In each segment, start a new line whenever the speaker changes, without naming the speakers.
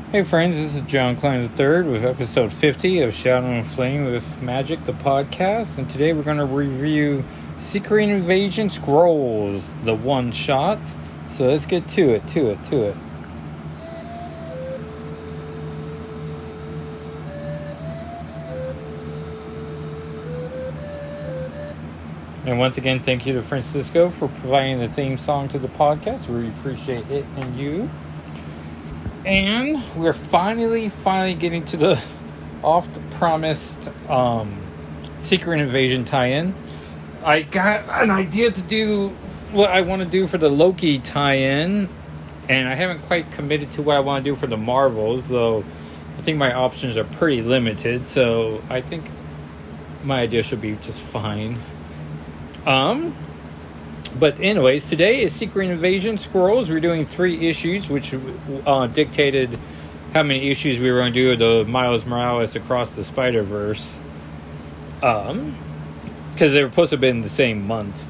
Hey friends, this is John Klein III with episode 50 of Shadow and Flame with Magic, the podcast. And today we're going to review Secret Invasion Skrulls, the one shot. So let's get to it. And once again, thank you to Francisco for providing the theme song to the podcast. We appreciate it and you. And we're finally getting to the oft-promised Secret Invasion tie-in. I got an idea to do what I want to do for the Loki tie-in, and I haven't quite committed to what I want to do for the Marvels, though I think my options are pretty limited, so I think my idea should be just fine. But anyways, today is Secret Invasion Skrulls. We're doing 3 issues, which dictated how many issues we were going to do of the Miles Morales Across the Spider-Verse. Because they were supposed to have been the same month.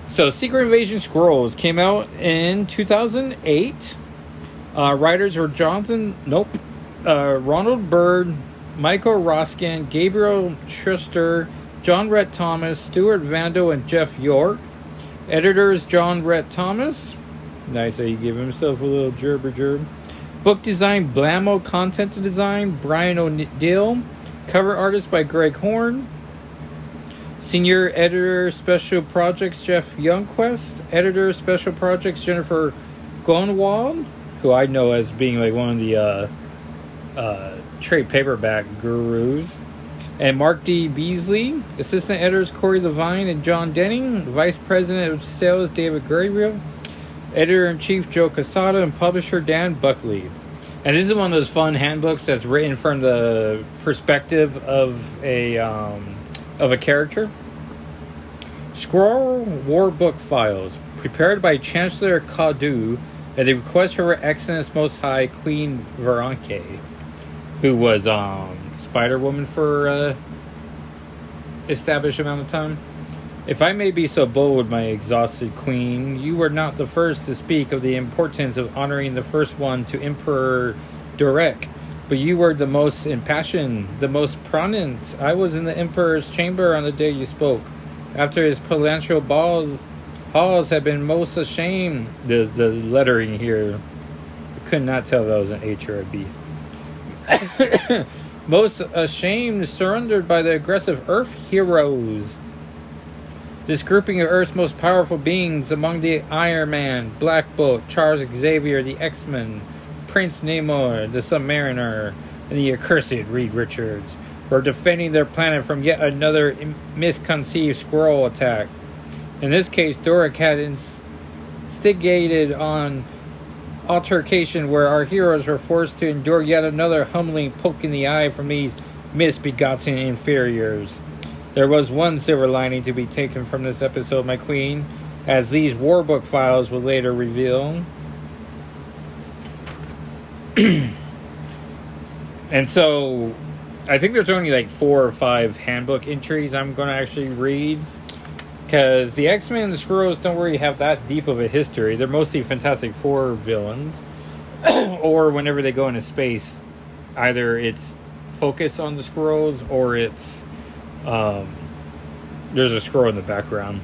So Secret Invasion Skrulls came out in 2008. Writers were Ronald Byrd, Michael Roskin, Gabriel Schuster, John Rhett Thomas, Stuart Vandal, and Jeff York. Editors John Rhett Thomas. Nice that he gave himself a little gerb. Book design Blammo. Content design Brian O'Neill. Cover artist by Greg Horn. Senior editor Special Projects Jeff Youngquist. Editor Special Projects Jennifer Gonwald, who I know as being like one of the trade paperback gurus. And Mark D. Beasley. Assistant editors Corey Levine and John Denning. Vice President of Sales David Gabriel. Editor-in-Chief Joe Casada. And Publisher Dan Buckley. And this is one of those fun handbooks that's written from the perspective of a character. Skrull War Book Files. Prepared by Chancellor Kadu at the request of Her Excellence Most High Queen Veranke, who was Spider-Woman for established amount of time. If I may be so bold, my exhausted queen, you were not the first to speak of the importance of honoring the first one to Emperor Dorek, but you were the most impassioned, the most prominent. I was in the Emperor's chamber on the day you spoke. After his palatial halls had been most ashamed. The lettering here, I could not tell if that was an H or a B. Most ashamed, surrendered by the aggressive Earth heroes. This grouping of Earth's most powerful beings among the Iron Man, Black Bolt, Charles Xavier, the X-Men, Prince Namor, the Submariner, and the accursed Reed Richards were defending their planet from yet another misconceived Skrull attack. In this case, Dorek had instigated on altercation where our heroes were forced to endure yet another humbling poke in the eye from these misbegotten inferiors. There was one silver lining to be taken from this episode, my queen, as these war book files will later reveal. And so, I think there's only like 4 or 5 handbook entries I'm going to actually read. Because the X-Men and the Skrulls don't really have that deep of a history. They're mostly Fantastic Four villains. Or whenever they go into space, either it's focused on the Skrulls or it's there's a Skrull in the background.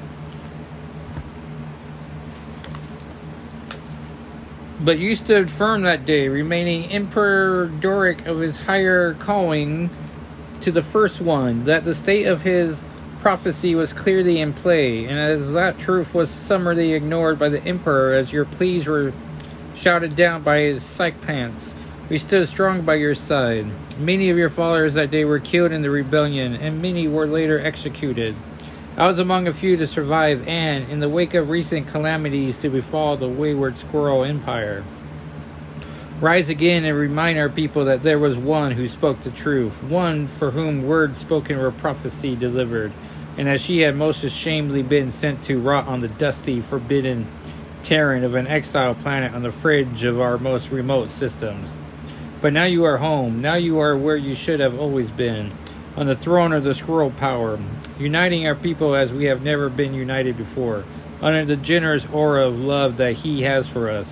But you stood firm that day, remaining Emperor Dorek of his higher calling to the first one, that the state of his prophecy was clearly in play, and as that truth was summarily ignored by the Emperor as your pleas were shouted down by his sycophants, we stood strong by your side. Many of your followers that day were killed in the rebellion, and many were later executed. I was among a few to survive and, in the wake of recent calamities to befall the wayward Skrull Empire, rise again and remind our people that there was one who spoke the truth, one for whom words spoken were prophecy delivered, and that she had most ashamedly been sent to rot on the dusty, forbidden terrain of an exiled planet on the fringe of our most remote systems. But now you are home. Now you are where you should have always been, on the throne of the Skrull power, uniting our people as we have never been united before, under the generous aura of love that he has for us.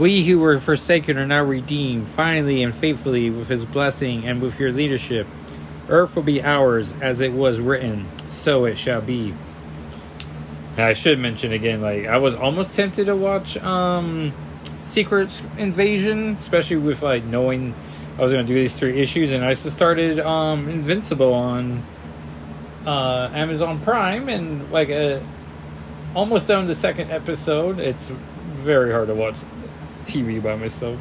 We who were forsaken are now redeemed, finally and faithfully, with his blessing and with your leadership. Earth will be ours, as it was written, so it shall be. And I should mention again, like, I was almost tempted to watch Secret Invasion, especially with, like, knowing I was going to do these 3 issues, and I just started Invincible on Amazon Prime, and, like, almost done the 2nd episode. It's very hard to watch TV by myself.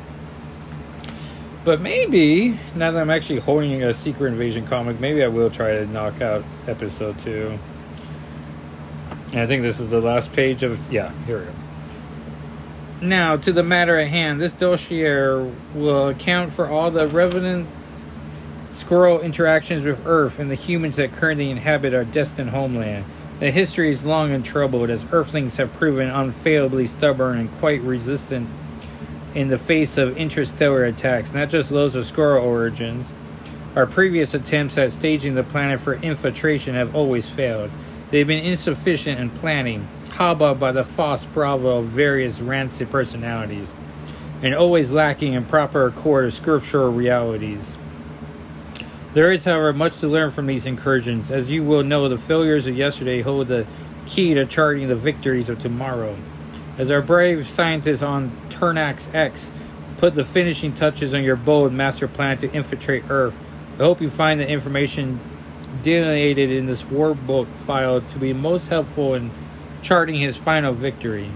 But maybe, now that I'm actually holding a Secret Invasion comic, maybe I will try to knock out episode 2. And I think this is the last page of... Yeah, here we go. Now, to the matter at hand. This dossier will account for all the relevant Skrull interactions with Earth and the humans that currently inhabit our destined homeland. The history is long and troubled, as Earthlings have proven unfailably stubborn and quite resistant in the face of interstellar attacks, not just those of Skrull origins. Our previous attempts at staging the planet for infiltration have always failed. They've been insufficient in planning, hobbled by the false bravo of various rancid personalities, and always lacking in proper accord of scriptural realities. There is, however, much to learn from these incursions. As you will know, the failures of yesterday hold the key to charting the victories of tomorrow. As our brave scientists on Turnax X put the finishing touches on your bold master plan to infiltrate Earth, I hope you find the information delineated in this workbook file to be most helpful in charting his final victory.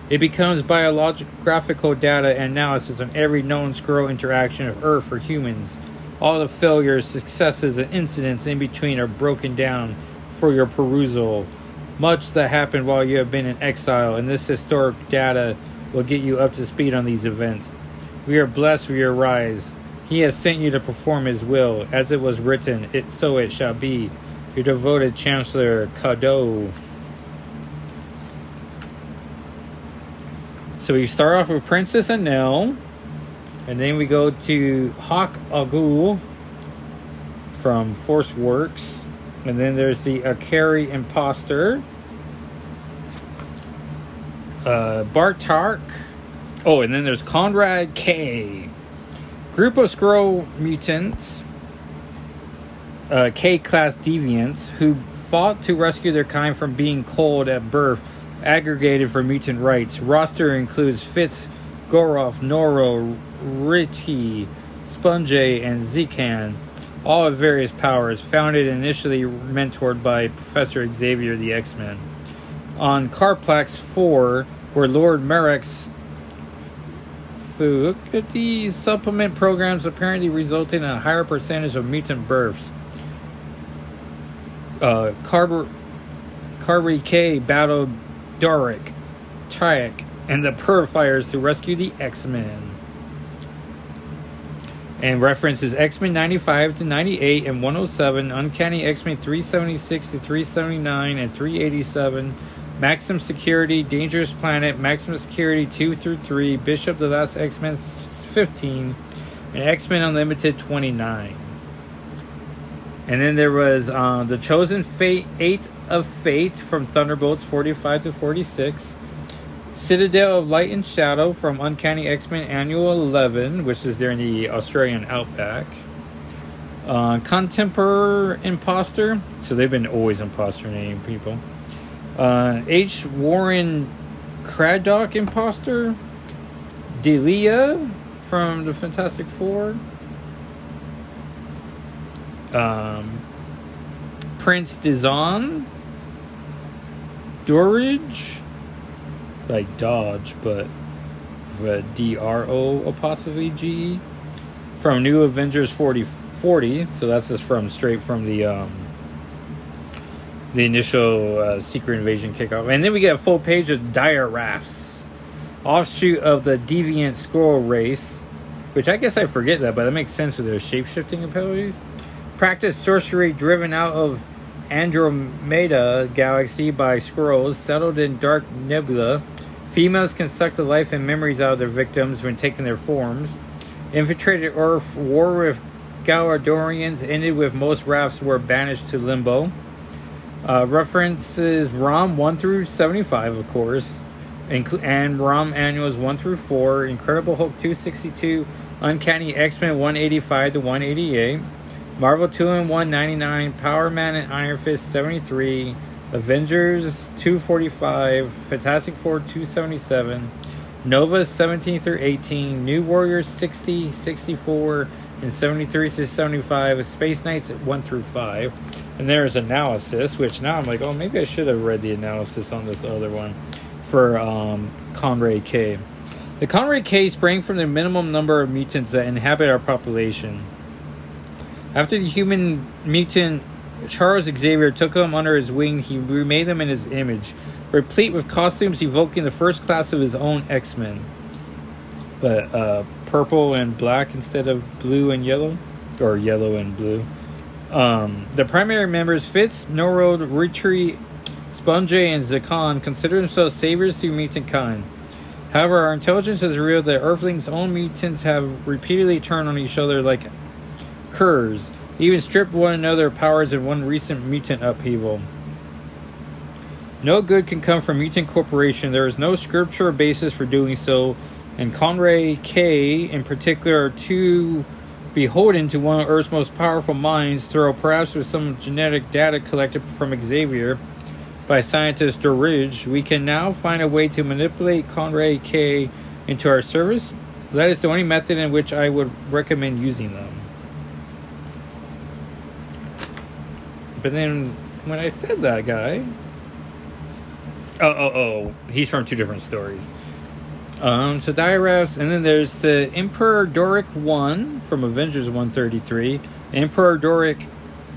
It becomes biographical data and analysis on every known Skrull interaction of Earth or humans. All the failures, successes, and incidents in between are broken down for your perusal. Much that happened while you have been in exile, and this historic data will get you up to speed on these events. We are blessed for your rise. He has sent you to perform his will. As it was written, so it shall be. Your devoted Chancellor, Cadeau. So we start off with Princess Anel, and then we go to Hawk Agul from Force Works, and then there's the Akari Imposter, Bartark. Oh, and then there's Conrad K. Group of Skrull mutants, K-class deviants, who fought to rescue their kind from being cold at birth, aggregated for mutant rights. Roster includes Fitz, Goroth, Noro, Riti, Sponge, and Zekan, all of various powers, founded and initially mentored by Professor Xavier the X-Men. On Carplax 4, where Lord Merek's these supplement programs apparently resulted in a higher percentage of mutant births. Carberry K battled Doric, Tyek, and the Purifiers to rescue the X-Men. And references X-Men 95 to 98 and 107, Uncanny X-Men 376 to 379 and 387, Maximum Security, Dangerous Planet, Maximum Security 2 through 3, Bishop the Last X-Men 15, and X-Men Unlimited 29. And then there was The Chosen Fate, 8 of Fate from Thunderbolts 45 to 46, Citadel of Light and Shadow from Uncanny X-Men Annual 11, which is there in the Australian Outback, Contemporary Imposter, so they've been always imposter name people, H. Warren Craddock Imposter, Delia from the Fantastic Four, Prince Dizon, Dorridge, like Dodge, but D-R-O apostrophe G-E, from New Avengers 40, so that's just straight from the initial Secret Invasion kickoff. And then we get a full page of Dire Rafts, offshoot of the deviant Skrull race, which I guess I forget that, but that makes sense with their shape-shifting abilities. Practice sorcery driven out of Andromeda Galaxy by Skrulls, settled in Dark Nebula. Females can suck the life and memories out of their victims when taking their forms. Infiltrated Earth, war with Galadorians ended with most rafts were banished to Limbo. References ROM 1 through 75, of course. and ROM Annuals 1 through 4, Incredible Hulk 262, Uncanny X-Men 185 to 188, Marvel 2-in-1 99, Power Man and Iron Fist 73, Avengers 245, Fantastic Four 277, Nova 17 through 18, New Warriors 60, 64, and 73 to 75, Space Knights 1 through 5. And there's analysis, which now I'm like, oh, maybe I should have read the analysis on this other one for Conray K. The Conray K sprang from the minimum number of mutants that inhabit our population. After the human mutant Charles Xavier took them under his wing, he remade them in his image, replete with costumes evoking the first class of his own X-Men. But purple and black instead of blue and yellow, or yellow and blue. The primary members, Fitz, Norod, Ritchie, Sponge, and Zakon, consider themselves saviors to mutant kind. However, our intelligence has revealed that Earthlings' own mutants have repeatedly turned on each other like curs, even stripped one another of powers in one recent mutant upheaval. No good can come from Mutant Corporation. There is no scriptural basis for doing so, and Conray K, in particular, are too beholden to one of Earth's most powerful minds, though perhaps with some genetic data collected from Xavier by scientist Dorridge, we can now find a way to manipulate Conray K into our service. That is the only method in which I would recommend using them. But then, when I said that guy... Oh, he's from two different stories. So Diaraphs, and then there's the Emperor Doric 1 from Avengers 133, Emperor Doric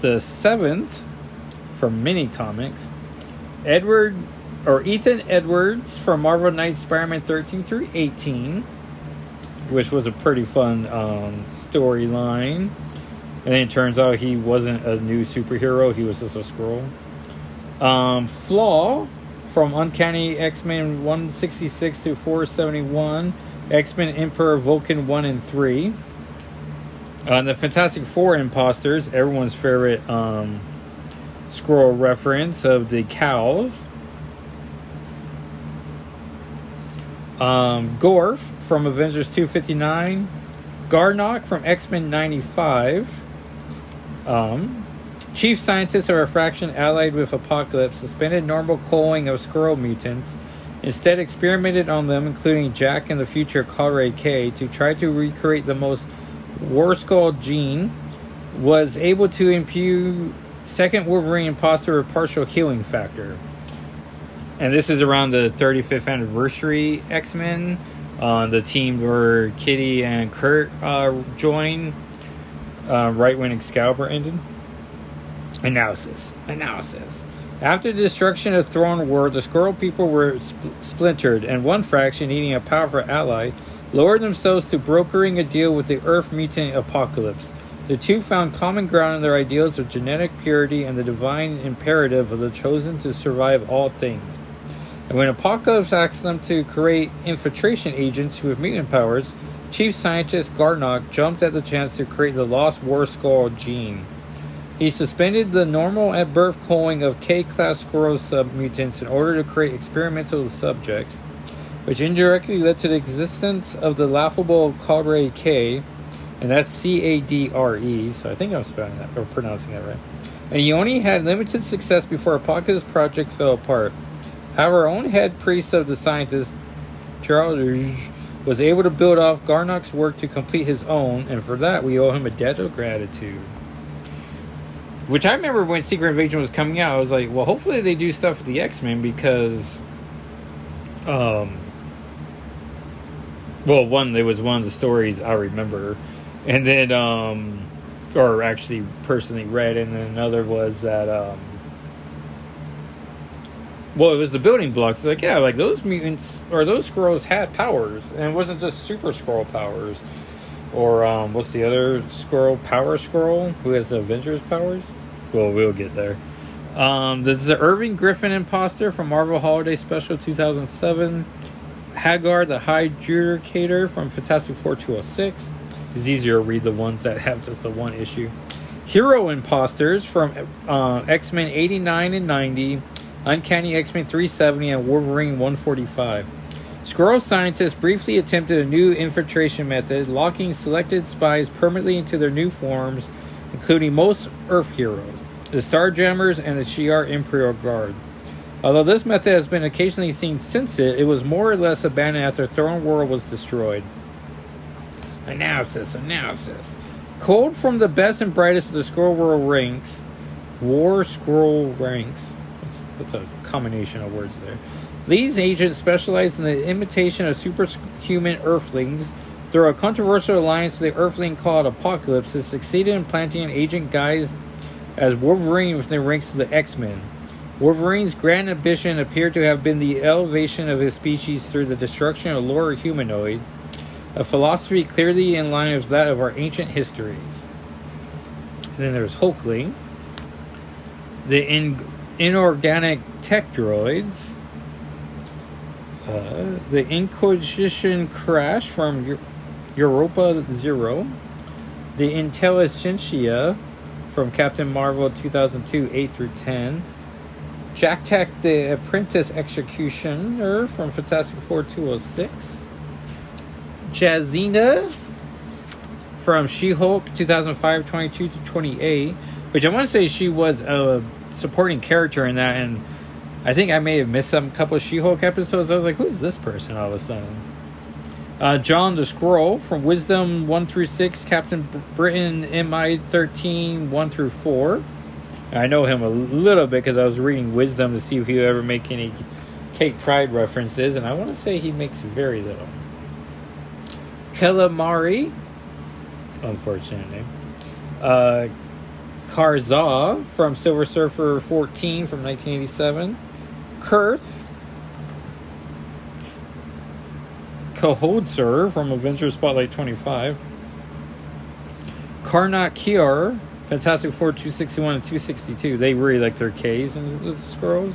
the 7th from Mini Comics, Ethan Edwards from Marvel Knights Spider-Man 13 through 18, which was a pretty fun storyline. And then it turns out he wasn't a new superhero, he was just a Skrull. Flaw from Uncanny X-Men 166 to 471, X-Men Emperor Vulcan 1 and 3. The Fantastic Four Imposters, everyone's favorite Skrull reference of the cows. Gorf from Avengers 259, Garnock from X-Men 95. Chief Scientist of Refraction allied with Apocalypse suspended normal culling of Skrull mutants, instead experimented on them, including Jack and the future Conray K, to try to recreate the most War Skull gene, was able to imbue second Wolverine imposter with partial healing factor. And this is around the 35th anniversary X-Men, the team where Kitty and Kurt joined right when Excalibur ended. Analysis. After the destruction of Throne World, the Skrull people were splintered, and one faction, needing a powerful ally, lowered themselves to brokering a deal with the Earth mutant Apocalypse. The two found common ground in their ideals of genetic purity and the divine imperative of the chosen to survive all things. And when Apocalypse asked them to create infiltration agents with mutant powers, Chief Scientist Garnock jumped at the chance to create the lost War Skull gene. He suspended the normal at birth culling of K-class Skrull submutants in order to create experimental subjects, which indirectly led to the existence of the laughable Conray K, and that's Cadre, so I think I'm spelling that, or pronouncing that right. And he only had limited success before Apocalypse project fell apart. However, our own head priest of the scientist, Charles, was able to build off Garnock's work to complete his own, and for that we owe him a debt of gratitude. Which I remember when Secret Invasion was coming out, I was like, well, hopefully they do stuff with the X-Men because, well, one, it was one of the stories I remember, and then, or actually personally read, and then another was that, well, it was the building blocks. Like, yeah, like those mutants, or those Skrulls had powers, and it wasn't just Super Skrull powers. Or, what's the other Skrull? Power Skrull? Who has the Avengers powers? Well, we'll get there. This is the Irving Griffin imposter from Marvel Holiday Special 2007. Hagar, the High Judicator from Fantastic Four 206. It's easier to read the ones that have just the one issue. Hero imposters from X-Men 89 and 90. Uncanny X-Men 370 and Wolverine 145. Skrulls scientists briefly attempted a new infiltration method, locking selected spies permanently into their new forms, including most Earth heroes, the Starjammers and the Shi'ar Imperial Guard. Although this method has been occasionally seen since it was more or less abandoned after Throne World was destroyed. Analysis. Culled from the best and brightest of the Skrull World ranks, War Skrull ranks. That's a combination of words there. These agents specialize in the imitation of superhuman Earthlings. Through a controversial alliance with the Earthling called Apocalypse, has succeeded in planting an agent guised as Wolverine within the ranks of the X-Men. Wolverine's grand ambition appeared to have been the elevation of his species through the destruction of lower humanoids, a philosophy clearly in line with that of our ancient histories. And then there's Hulkling, the inorganic tech droids, the Inquisition Crash from Europa Zero, the Intelligentsia from Captain Marvel 2002 8-10, Jack Tech the Apprentice Executioner from Fantastic Four 206, Jazina from She-Hulk 2005 22-28, which I want to say she was a supporting character in that, and I think I may have missed some couple of She-Hulk episodes. I was like, who's this person all of a sudden? John the Skrull from Wisdom 1-6, Captain Britain MI-13 1-4. I know him a little bit because I was reading Wisdom to see if he would ever make any Kate Pride references, and I want to say he makes very little. Calamari, unfortunate name. Karza from Silver Surfer 14 from 1987. Kurth. Kahodser from Avengers Spotlight 25. Karnak Kiar, Fantastic Four 261 and 262. They really like their Ks in the Skrulls.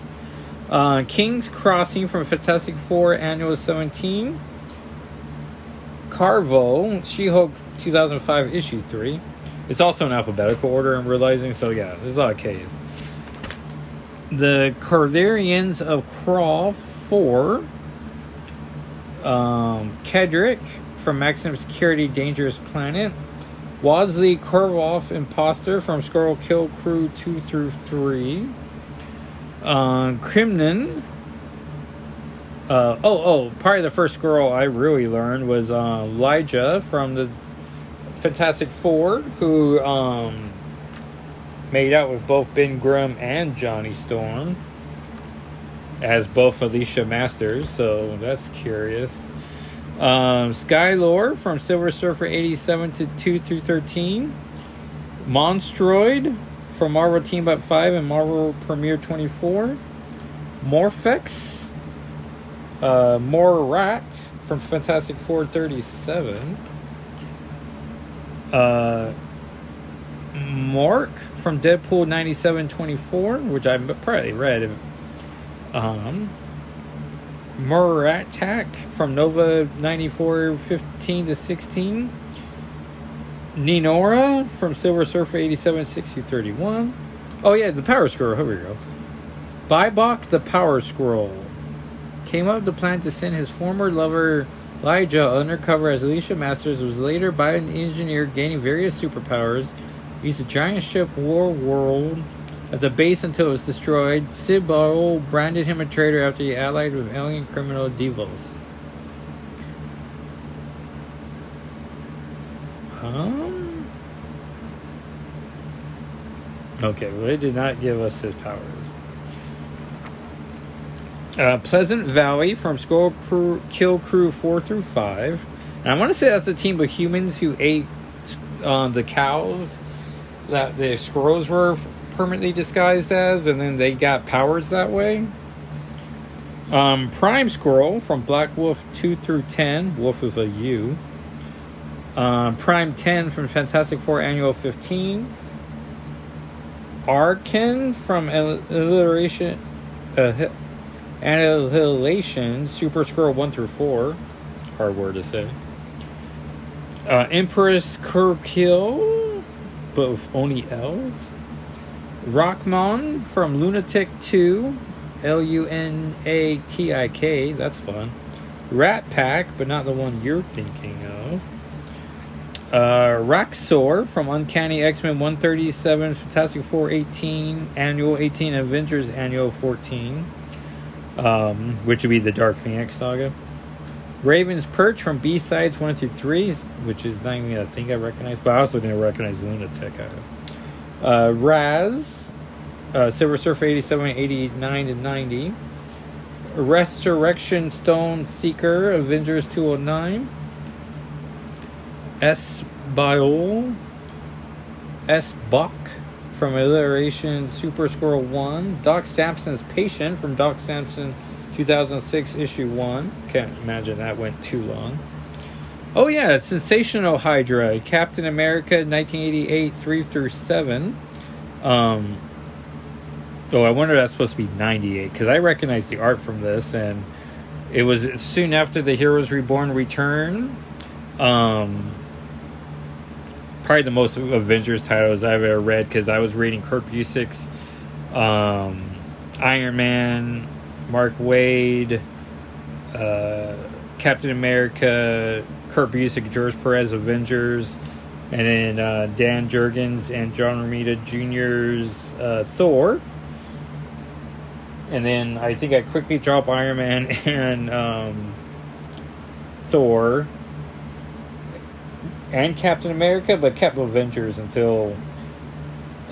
King's Crossing from Fantastic Four Annual 17. Carvo, She-Hulk 2005 Issue 3. It's also in alphabetical order, I'm realizing, so yeah, there's a lot of Ks. The Corlerians of Crawl 4. Kedrick from Maximum Security Dangerous Planet. Wadsley Korvoff Imposter from Skrull Kill Crew 2-3. Crimnon. Probably the first Skrull I really learned was Elijah from the Fantastic Four, who made out with both Ben Grimm and Johnny Storm as both Alicia Masters, so that's curious. Skylore from Silver Surfer 87 to 2-13. Monstroid from Marvel Team Up 5 and Marvel Premiere 24. Morphex. Morat from Fantastic Four 37. Mork from Deadpool 97-24, which I probably read. Muratak from Nova 94 15-16. Ninora from Silver Surfer 87 6-31. Oh yeah, the Power Scroll. Here we go. Bybok the Power Scroll came up with the plan to send his former lover Elijah undercover as Alicia Masters, was later bioengineered, gaining various superpowers. Used a giant ship War World as a base until it was destroyed. Sibol branded him a traitor after he allied with alien criminal Devos. Okay, well, it did not give us his powers. Pleasant Valley from Skrull Kill Crew 4-5. And I want to say that's the team of humans who ate the cows that the Skrulls were permanently disguised as, and then they got powers that way. Prime Skrull from Black Wolf 2-10, Wolf with a U. Prime 10 from Fantastic Four Annual 15. Arkin from Annihilation, Super Skrull 1-4. Hard word to say. Empress Kurkill, but with only L's. Rockmon from Lunatic 2, Lunatik, that's fun. Rat Pack, but not the one you're thinking of. Roxor from Uncanny X-Men 137, Fantastic Four 18, Annual 18, Avengers Annual 14, which would be the Dark Phoenix saga. Raven's Perch from B-Sides 1 through 3, which is not even a thing I recognize, but I also didn't recognize Lunatic. Raz, Silver Surfer 87, 89 to 90. Resurrection Stone Seeker, Avengers 209. S. Biol, S. Buck from Alliteration Super Squirrel 1. Doc Samson's Patient from Doc Samson 2006 issue 1. Can't imagine that went too long. Oh yeah, it's Sensational Hydra, Captain America 1988 3 through 7. I wonder if that's supposed to be 98, because I recognize the art from this, and it was soon after the Heroes Reborn return. Probably the most Avengers titles I've ever read, because I was reading Kurt Busiek's Iron Man, Mark Waid, Captain America, Kurt Busiek, George Perez Avengers, and then Dan Jurgens and John Romita Jr.'s Thor. And then I think I quickly dropped Iron Man and Thor and Captain America, but kept Avengers until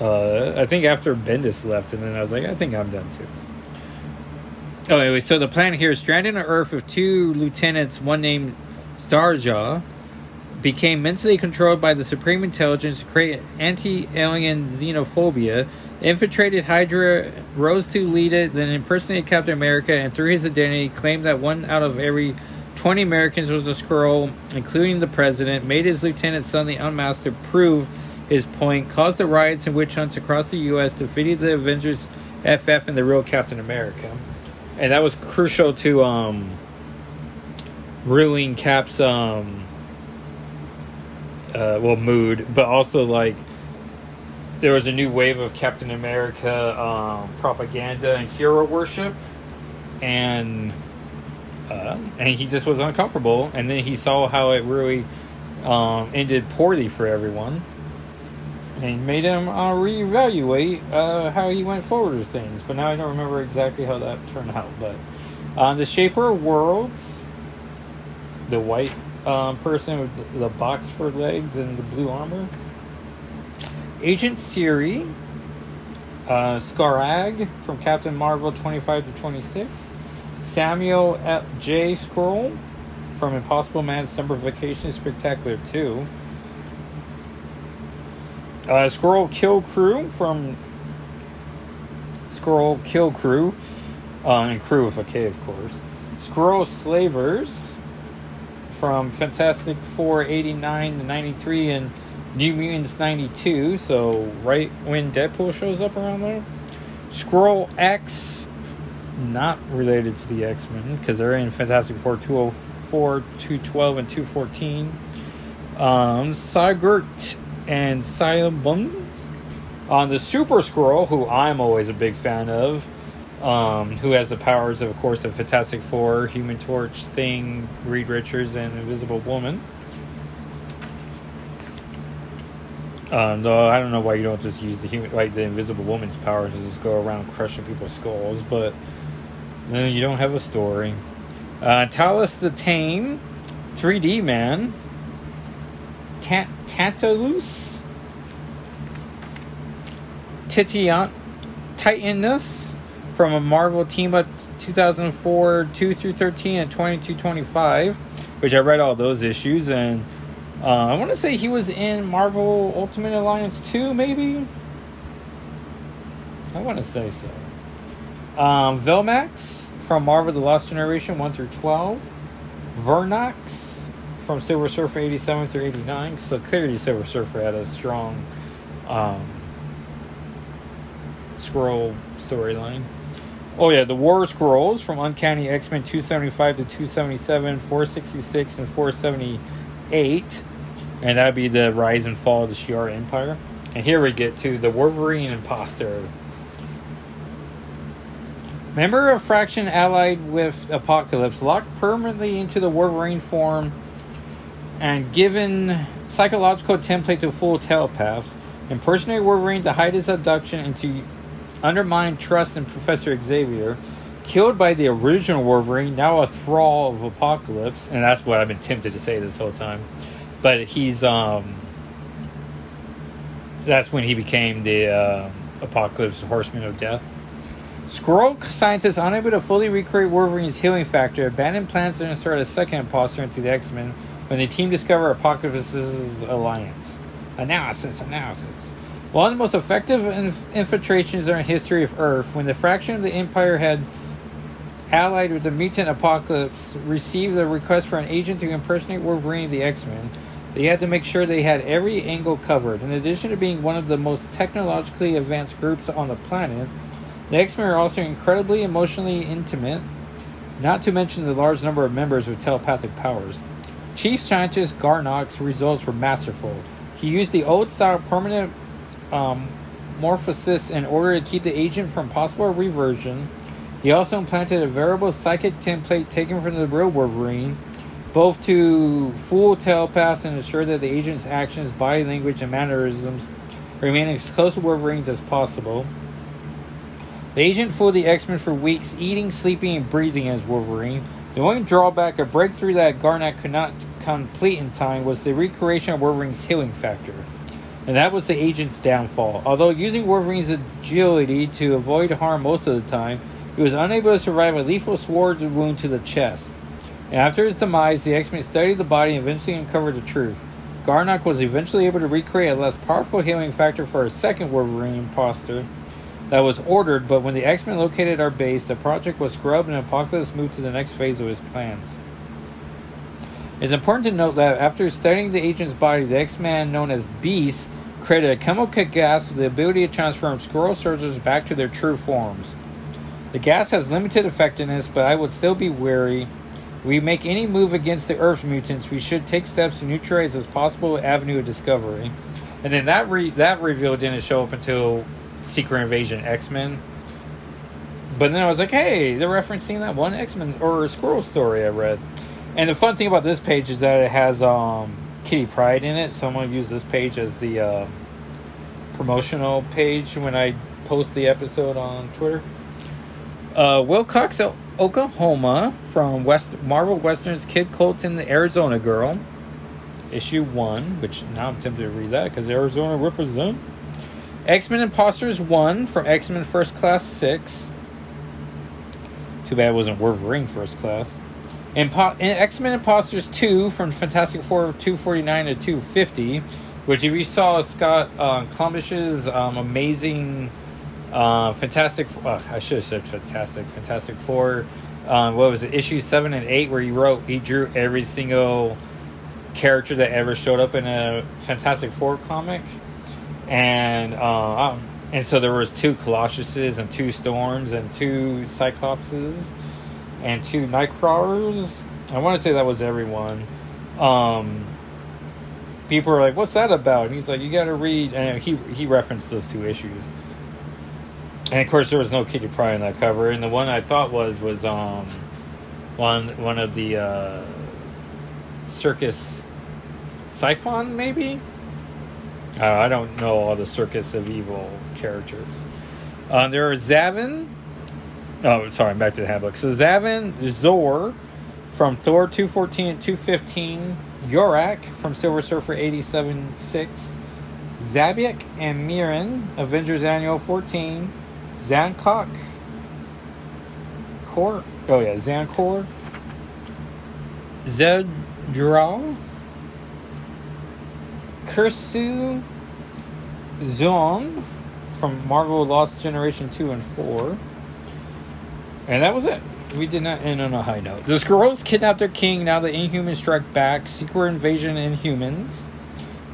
I think after Bendis left, and then I was like, I think I'm done too. Oh, anyway, so the plan here is stranded on Earth with two lieutenants, one named Starjaw, became mentally controlled by the Supreme Intelligence to create anti-alien xenophobia, infiltrated Hydra, rose to lead it, then impersonated Captain America, and through his identity claimed that 1 out of every 20 Americans was a Skrull, including the president, made his lieutenant suddenly unmasked to prove his point, caused the riots and witch hunts across the U.S., defeated the Avengers FF and the real Captain America. And that was crucial to ruling Cap's mood, but also like there was a new wave of Captain America propaganda and hero worship, and he just was uncomfortable, and then he saw how it really ended poorly for everyone, and made him reevaluate how he went forward with things. But now I don't remember exactly how that turned out. But the Shaper of Worlds, the white person with the box for legs and the blue armor. Agent Siri, Skarag from Captain Marvel 25 to 26. Samuel J. Skrull from Impossible Man Summer Vacation Spectacular 2. Skrull Kill Crew from Skrull Kill Crew, and Crew with a K, of course. Skrull Slavers from Fantastic Four 89 to 93 and New Mutants 92, so right when Deadpool shows up around there. Skrull X, not related to the X-Men, because they're in Fantastic Four 204, 212, and 214. Sigurt and Silabum. On the Super Skrull, who I'm always a big fan of, who has the powers, of course, of Fantastic Four, Human Torch, Thing, Reed Richards, and Invisible Woman. Though I don't know why you don't just use the Invisible Woman's power to just go around crushing people's skulls, but then you don't have a story. Talus the Tame, 3D Man, Tantalus, Titanus from a Marvel Team Up 2004 2 through 13 and 22-25, which I read all those issues, and I want to say he was in Marvel Ultimate Alliance 2, maybe? I want to say so. Velmax from Marvel The Lost Generation 1 through 12. Vernox from Silver Surfer 87 through 89. So clearly Silver Surfer had a strong Skrull storyline. Oh yeah, the War Skrulls from Uncanny X-Men 275 to 277, 466, and 478. And that'd be the rise and fall of the Shi'ar Empire. And here we get to the Wolverine Imposter. Member of Fraction allied with Apocalypse, locked permanently into the Wolverine form and given psychological template to fool telepaths, impersonate Wolverine to hide his abduction and to undermine trust in Professor Xavier. Killed by the original Wolverine, now a thrall of Apocalypse, and that's what I've been tempted to say this whole time. But he's that's when he became the Apocalypse Horseman of Death. Skrull scientists unable to fully recreate Wolverine's healing factor abandon plans to insert a second imposter into the X-Men when the team discover Apocalypse's alliance. Analysis. One of the most effective infiltrations in the history of Earth, when the fraction of the Empire had allied with the mutant Apocalypse received a request for an agent to impersonate Wolverine of the X-Men, they had to make sure they had every angle covered. In addition to being one of the most technologically advanced groups on the planet, the X-Men are also incredibly emotionally intimate, not to mention the large number of members with telepathic powers. Chief Scientist Garnock's results were masterful. He used the old-style permanent morphosis in order to keep the agent from possible reversion. He also implanted a variable psychic template taken from the real Wolverine, both to fool telepaths and ensure that the agent's actions, body language, and mannerisms remain as close to Wolverine's as possible. The agent fooled the X-Men for weeks, eating, sleeping, and breathing as Wolverine. The only drawback, a breakthrough that Garnock could not complete in time, was the recreation of Wolverine's healing factor. And that was the agent's downfall. Although using Wolverine's agility to avoid harm most of the time, he was unable to survive a lethal sword wound to the chest. And after his demise, the X-Men studied the body and eventually uncovered the truth. Garnock was eventually able to recreate a less powerful healing factor for a second Wolverine imposter that was ordered, but when the X-Men located our base, the project was scrubbed and Apocalypse moved to the next phase of his plans. It's important to note that after studying the agent's body, the X-Man known as Beast created a chemical gas with the ability to transform Skrull soldiers back to their true forms. The gas has limited effectiveness, but I would still be wary. If we make any move against the Earth's mutants, we should take steps to neutralize this possible avenue of discovery. And then that reveal didn't show up until Secret Invasion X-Men. But then I was like, hey, they're referencing that one X-Men or Skrull story I read. And the fun thing about this page is that it has Kitty Pryde in it, so I'm going to use this page as the promotional page when I post the episode on Twitter. Wilcox, Oklahoma, from Marvel Westerns Kid Colton, the Arizona Girl, issue 1, which now I'm tempted to read that because Arizona represent. X-Men Imposters 1 from X-Men First Class 6. Too bad it wasn't Wolverine First Class. X-Men Imposters 2 from Fantastic Four 249 to 250, which if you saw Scott Clumbish's amazing Fantastic Four, what was it, issue 7 and 8, where he drew every single character that ever showed up in a Fantastic Four comic, and so there was 2 Colossuses and 2 Storms and 2 Cyclopses and 2 Nightcrawlers. I want to say that was everyone. People are like, what's that about? And he's like, you gotta read, and he referenced those 2 issues. And of course there was no Kitty Pryde on that cover, and the one I thought was one of the Circus Siphon, maybe? I don't know all the Circus of Evil characters. There are Zavin. Oh, sorry, back to the handbook. So Zavin Zor from Thor 214 and 215. Yorak from Silver Surfer 87-6. Zabiak and Miran, Avengers Annual 14. Zancor. Zancor. Zedral. Kursu Zon from Marvel Lost Generation 2 and 4. And that was it. We did not end on a high note. The Skrulls kidnap their king. Now the Inhumans strike back. Secret Invasion Inhumans.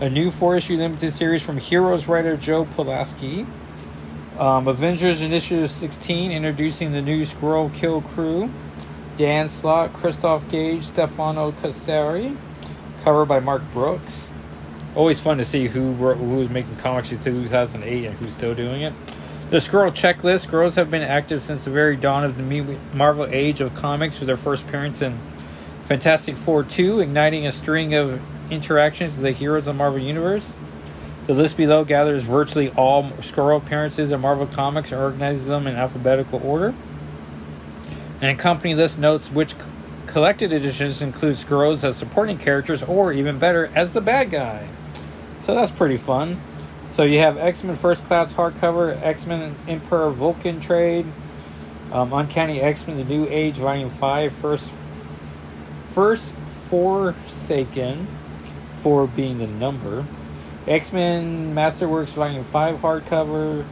A new 4-issue limited series from Heroes writer Joe Pulaski. Avengers Initiative 16, introducing the new Skrull Kill Crew. Dan Slott, Christoph Gage, Stefano Cassari. Cover by Mark Brooks. Always fun to see who was making comics in 2008 and who's still doing it. The Skrull checklist. Skrulls have been active since the very dawn of the Marvel Age of Comics, with their first appearance in Fantastic Four 2, igniting a string of interactions with the heroes of the Marvel Universe. The list below gathers virtually all Skrull appearances in Marvel Comics and organizes them in alphabetical order. An accompanying list notes which collected editions include Skrulls as supporting characters, or even better, as the bad guy. So that's pretty fun. So you have X-Men First Class hardcover, X-Men Emperor Vulcan trade, Uncanny X-Men The New Age Volume 5, First Forsaken, 4 being the number, X-Men Masterworks Volume 5 hardcover,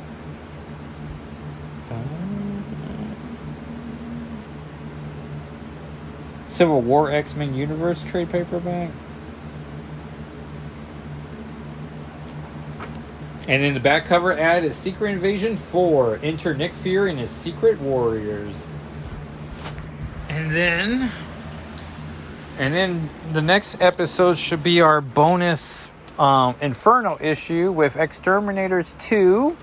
Civil War X-Men Universe trade paperback. And then the back cover ad is Secret Invasion 4. Enter Nick Fury and his Secret Warriors. And then the next episode should be our bonus Inferno issue with Exterminators 2.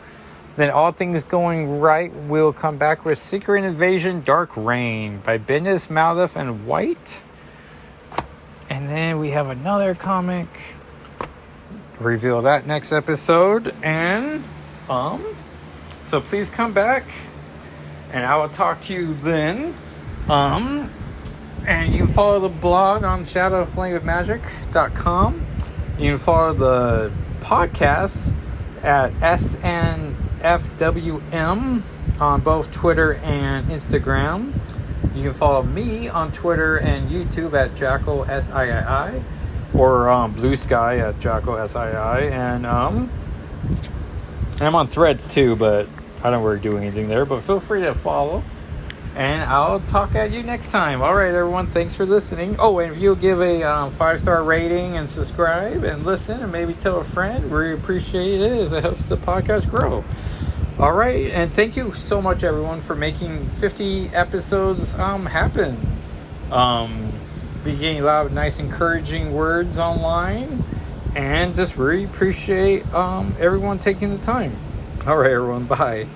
Then, all things going right, we'll come back with Secret Invasion Dark Reign by Bendis, Malef, and White. And then we have another comic. Reveal that next episode. And so please come back, and I will talk to you then. And you can follow the blog on shadowflameofmagic.com. You can follow the podcast at SNFWM on both Twitter and Instagram. You can follow me on Twitter and YouTube at Jackal SII, or Blue Sky at Jackal SII, and I'm on Threads too, but I don't really do anything there. But feel free to follow, and I'll talk at you next time. All right, everyone, thanks for listening. Oh, and if you'll give a 5-star rating and subscribe and listen, and maybe tell a friend, we appreciate it, as it helps the podcast grow. All right, and thank you so much, everyone, for making 50 episodes happen. Be getting a lot of nice encouraging words online, and just really appreciate everyone taking the time. All right, everyone, bye.